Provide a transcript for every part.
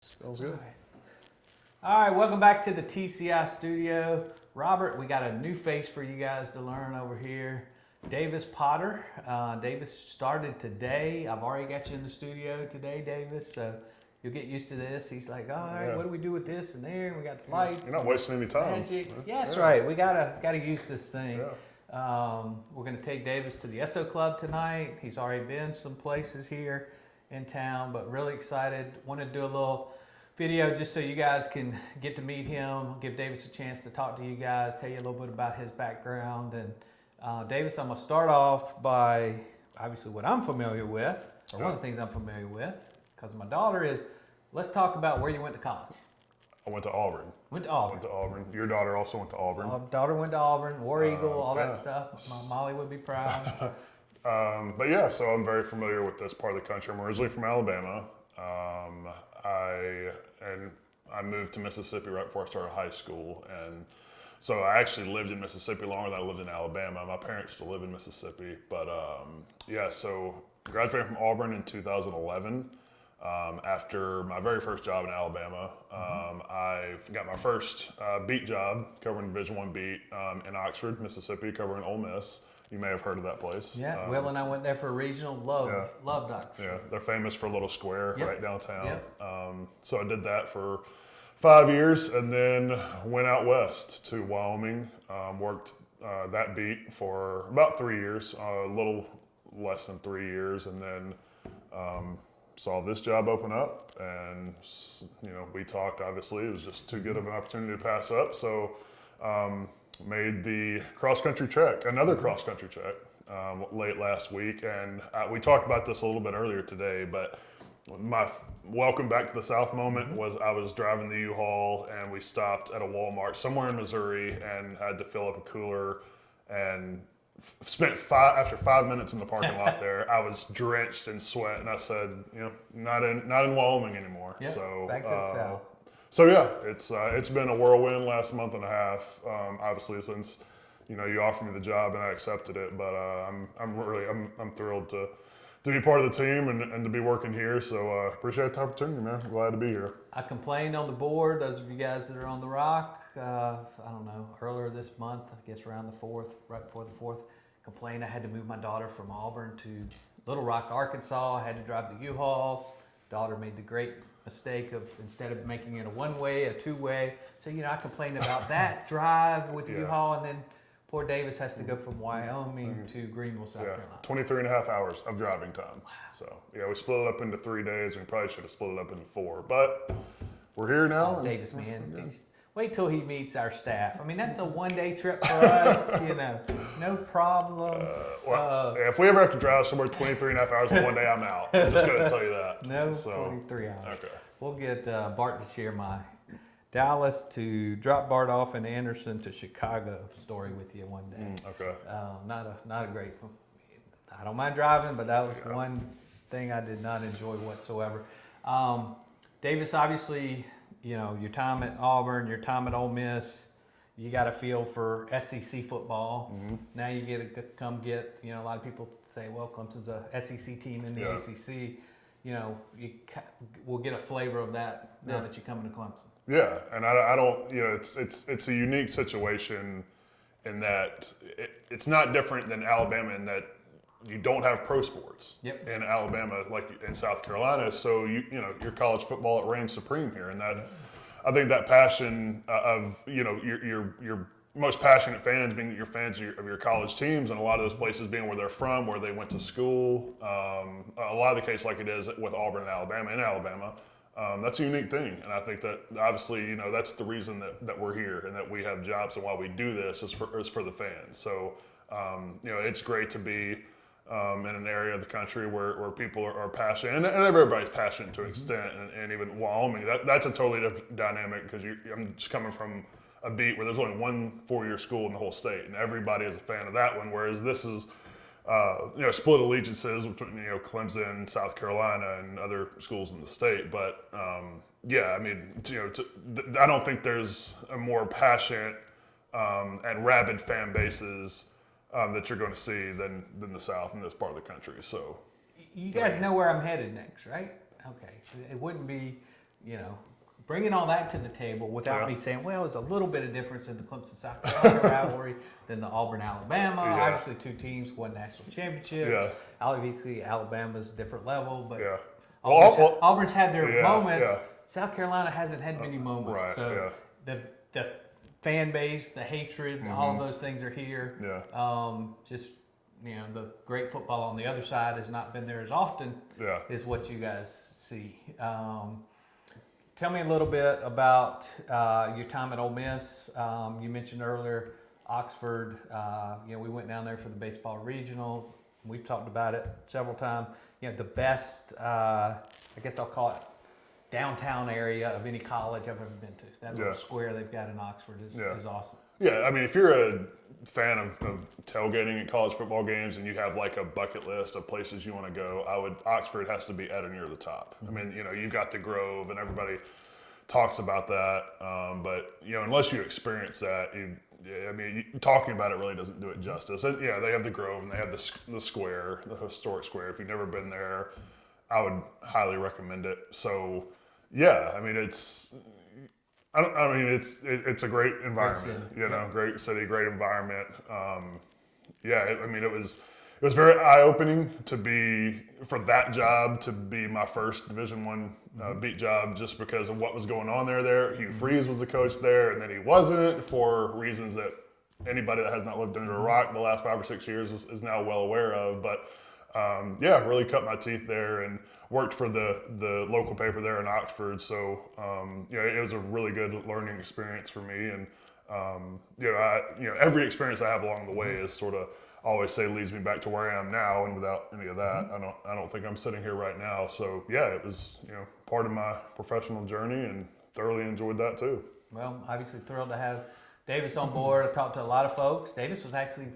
Sounds good. All right, welcome back to the TCI studio. Robert, we got a new face for you guys to learn over here. Davis Potter. Davis started today. I've already got you in the studio today, Davis, so you'll get used to this. He's like, all right, what do we do with this and there? We got the lights. You're not wasting any time. Magic. Yeah, that's right. We gotta use this thing. We're gonna take Davis to the SO Club tonight. He's already been some places here in town, but really excited. Want to do a little video just so you guys can get to meet him, give Davis a chance to talk to you guys, tell you a little bit about his background. And Davis, I'm gonna start off by obviously what I'm familiar with, or one of the things I'm familiar with, because my daughter is, let's talk about where you went to college. I went to Auburn. Went to Auburn. Went to Auburn. Your daughter also went to Auburn. My daughter went to Auburn, War Eagle, all that stuff. Molly would be proud. But yeah, so I'm very familiar with this part of the country. I'm originally from Alabama. I moved to Mississippi right before I started high school, and so I actually lived in Mississippi longer than I lived in Alabama. My parents still live in Mississippi, but so graduated from Auburn in 2011. After my very first job in Alabama, I got my first beat job covering Division I beat in Oxford, Mississippi, covering Ole Miss. You may have heard of that place. Yeah, Will and I went there for a regional. Loved Oxford. Yeah, they're famous for a little square right downtown. Yep. So I did that for 5 years and then went out west to Wyoming, worked that beat for about 3 years, a little less than 3 years, and then saw this job open up, and we talked. Obviously, it was just too good of an opportunity to pass up. So made the cross-country trek, another cross-country trek, late last week, and we talked about this a little bit earlier today. But my welcome back to the South moment was I was driving the U-Haul, and we stopped at a Walmart somewhere in Missouri and had to fill up a cooler, and spent after 5 minutes in the parking lot there. I was drenched in sweat, and I said, not in Wyoming anymore. Yep, so back to the South. So yeah, it's been a whirlwind last month and a half. Obviously, since you offered me the job and I accepted it, but I'm thrilled to be part of the team and to be working here. So appreciate the opportunity, man. Glad to be here. I complained on the board, those of you guys that are on the Rock, I don't know, earlier this month, I guess around the 4th, right before the 4th, complained I had to move my daughter from Auburn to Little Rock, Arkansas. I had to drive the U-Haul. Daughter made the great mistake of, instead of making it a one-way, a two-way. So, I complained about that drive with the U-Haul, and then poor Davis has to go from Wyoming to Greenville, South Carolina. 23 and a half hours of driving time. Wow. So, we split it up into 3 days. We probably should have split it up into 4, but we're here now. Oh, Davis, man. Wait till he meets our staff. I mean, that's a one-day trip for us, no problem. If we ever have to drive somewhere 23 and a half hours in one day, I'm out. I'm just going to tell you that. No, 23 hours. Okay. We'll get Bart to share my Dallas to drop Bart off in Anderson to Chicago story with you one day. Okay. Not a great. I don't mind driving, but that was one thing I did not enjoy whatsoever. Davis, obviously, your time at Auburn, your time at Ole Miss, you got a feel for SEC football. Now you get to come get. A lot of people say, well, Clemson's a SEC team in the ACC. We'll get a flavor of that now that you come into Clemson. Yeah, and I don't, it's a unique situation in that it's not different than Alabama in that you don't have pro sports in Alabama like in South Carolina. So your college football, it reigns supreme here, and that I think that passion of your most passionate fans being your fans of your college teams, and a lot of those places being where they're from, where they went to school. A lot of the case like it is with Auburn and Alabama in Alabama. That's a unique thing, and I think that obviously that's the reason that we're here and that we have jobs, and why we do this is for the fans. So it's great to be in an area of the country where people are passionate, and everybody's passionate to an extent, and even Wyoming, that's a totally different dynamic because I'm just coming from a beat where there's only one 4-year school in the whole state, and everybody is a fan of that one, whereas this is split allegiances between Clemson, South Carolina, and other schools in the state. But I don't think there's a more passionate and rabid fan bases that you're going to see than the South in this part of the country. So you guys know where I'm headed next, right? Okay, it wouldn't be bringing all that to the table without me saying, well, there's a little bit of difference in the Clemson-South Carolina rivalry than the Auburn-Alabama. Obviously, two teams won national championship. Yeah. Obviously, Alabama's a different level, but Auburn's had their moments. Yeah. South Carolina hasn't had many moments. Right, so the fan base, the hatred, all of those things are here. Yeah. Just the great football on the other side has not been there as often. Is what you guys see. Tell me a little bit about your time at Ole Miss. You mentioned earlier Oxford. We went down there for the baseball regional. We've talked about it several times. The best, I guess I'll call it, downtown area of any college I've ever been to. That little square they've got in Oxford is awesome. Yeah, I mean, if you're a fan of tailgating at college football games and you have like a bucket list of places you want to go, Oxford has to be at or near the top. I mean, you've got the Grove and everybody talks about that, but unless you experience that, talking about it really doesn't do it justice. And they have the Grove and they have the square, the historic square. If you've never been there, I would highly recommend it. So, it's a great environment, great city, great environment. It was very eye-opening for that job to be my first Division I beat job, just because of what was going on there. Hugh Freeze was the coach there, and then he wasn't, for reasons that anybody that has not lived under a rock the last 5 or 6 years is now well aware of. But really cut my teeth there and worked for the local paper there in Oxford. So, it was a really good learning experience for me. And, every experience I have along the way is sort of, I always say, leads me back to where I am now. And without any of that, I don't think I'm sitting here right now. So, it was, part of my professional journey, and thoroughly enjoyed that too. Well, obviously thrilled to have Davis on board. I talked to a lot of folks. Davis was actually,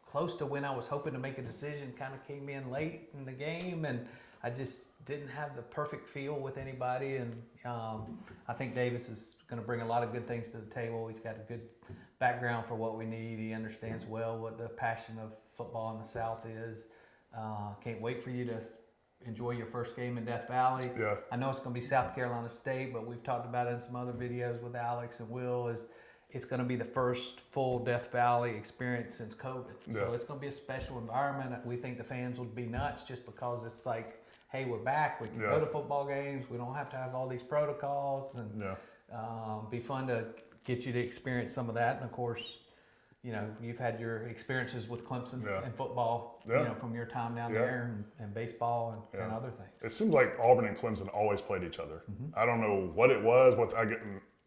close to when I was hoping to make a decision, kind of came in late in the game, and I just didn't have the perfect feel with anybody. And I think Davis is going to bring a lot of good things to the table. He's got a good background for what we need. He understands well what the passion of football in the South is. Can't wait for you to enjoy your first game in Death Valley. Yeah. I know it's going to be South Carolina State, but we've talked about it in some other videos with Alex and Will. It's going to be the first full Death Valley experience since COVID. Yeah. So it's going to be a special environment. We think the fans would be nuts just because it's like, hey, we're back. We can go to football games. We don't have to have all these protocols. And be fun to get you to experience some of that. And of course, you've had your experiences with Clemson and football, from your time down there, and baseball and other things. It seems like Auburn and Clemson always played each other. I don't know what it was.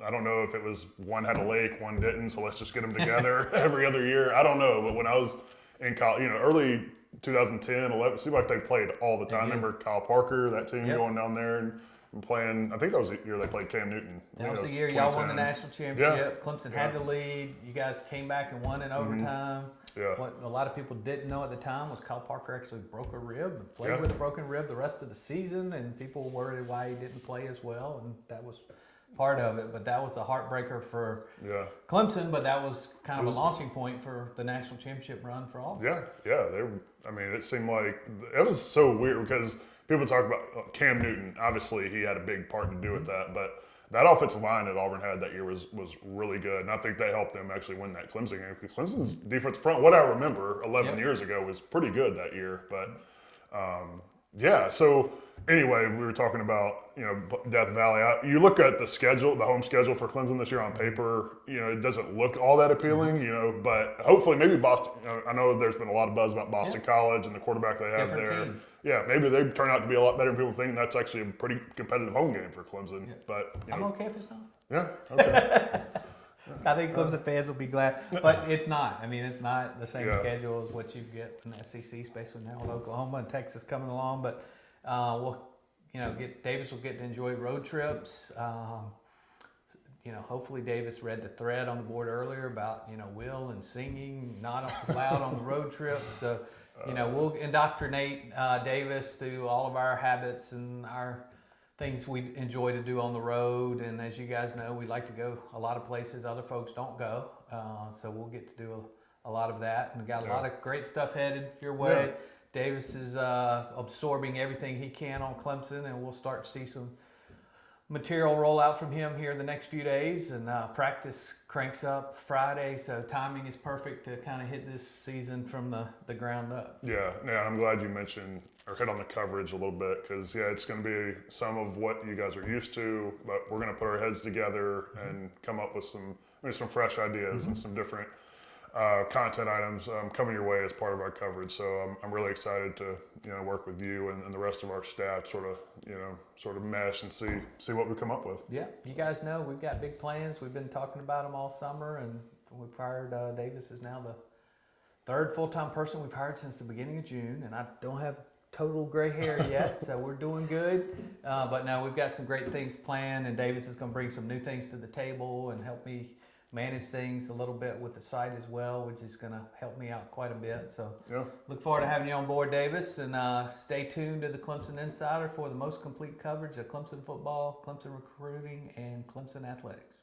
I don't know if it was one had a lake, one didn't, so let's just get them together every other year. I don't know. But when I was in college, early 2010, 11, it seemed like they played all the time. I remember Kyle Parker, that team going down there and playing. I think that was the year they played Cam Newton. That was the year y'all won the national championship. Clemson had the lead. You guys came back and won in overtime. What a lot of people didn't know at the time was Kyle Parker actually broke a rib and played with a broken rib the rest of the season, and people were worried why he didn't play as well, and that was part of it. But that was a heartbreaker for Clemson, but that was kind of a launching point for the national championship run for all. It seemed like it was so weird because people talk about Cam Newton. Obviously, he had a big part to do with that, but that offensive line that Auburn had that year was really good, and I think they helped them actually win that Clemson game, because Clemson's defensive front, what I remember 11 years ago, was pretty good that year. But so anyway, we were talking about Death Valley. You look at the schedule, the home schedule for Clemson this year on paper, it doesn't look all that appealing, but hopefully maybe Boston. I know there's been a lot of buzz about Boston College and the quarterback they have there. Team. Yeah, maybe they turn out to be a lot better than people think. And that's actually a pretty competitive home game for Clemson. But I'm okay if it's not. Yeah. Okay. I think Clemson fans will be glad, but it's not. I mean, it's not the same schedule as what you get in the SEC, especially now with Oklahoma and Texas coming along. But Davis will get to enjoy road trips. Hopefully Davis read the thread on the board earlier about Will and singing not allowed on the road trip. So we'll indoctrinate Davis to all of our habits and our things we enjoy to do on the road. And as you guys know, we like to go a lot of places other folks don't go. So we'll get to do a lot of that. And we got a lot of great stuff headed your way. Yeah. Davis is absorbing everything he can on Clemson, and we'll start to see some material roll out from him here the next few days, and practice cranks up Friday, so timing is perfect to kind of hit this season from the ground up. Yeah, I'm glad you mentioned or hit on the coverage a little bit, because it's going to be some of what you guys are used to, but we're going to put our heads together and come up with some fresh ideas and some different content items coming your way as part of our coverage. So I'm really excited to work with you and the rest of our staff, sort of mesh and see what we come up with. Yeah, you guys know we've got big plans. We've been talking about them all summer, and we've hired Davis is now the third full-time person we've hired since the beginning of June, and I don't have total gray hair yet, so we're doing good. But no, we've got some great things planned, and Davis is going to bring some new things to the table and help me manage things a little bit with the site as well, which is going to help me out quite a bit. So look forward to having you on board, Davis, and stay tuned to the Clemson Insider for the most complete coverage of Clemson football, Clemson recruiting, and Clemson athletics.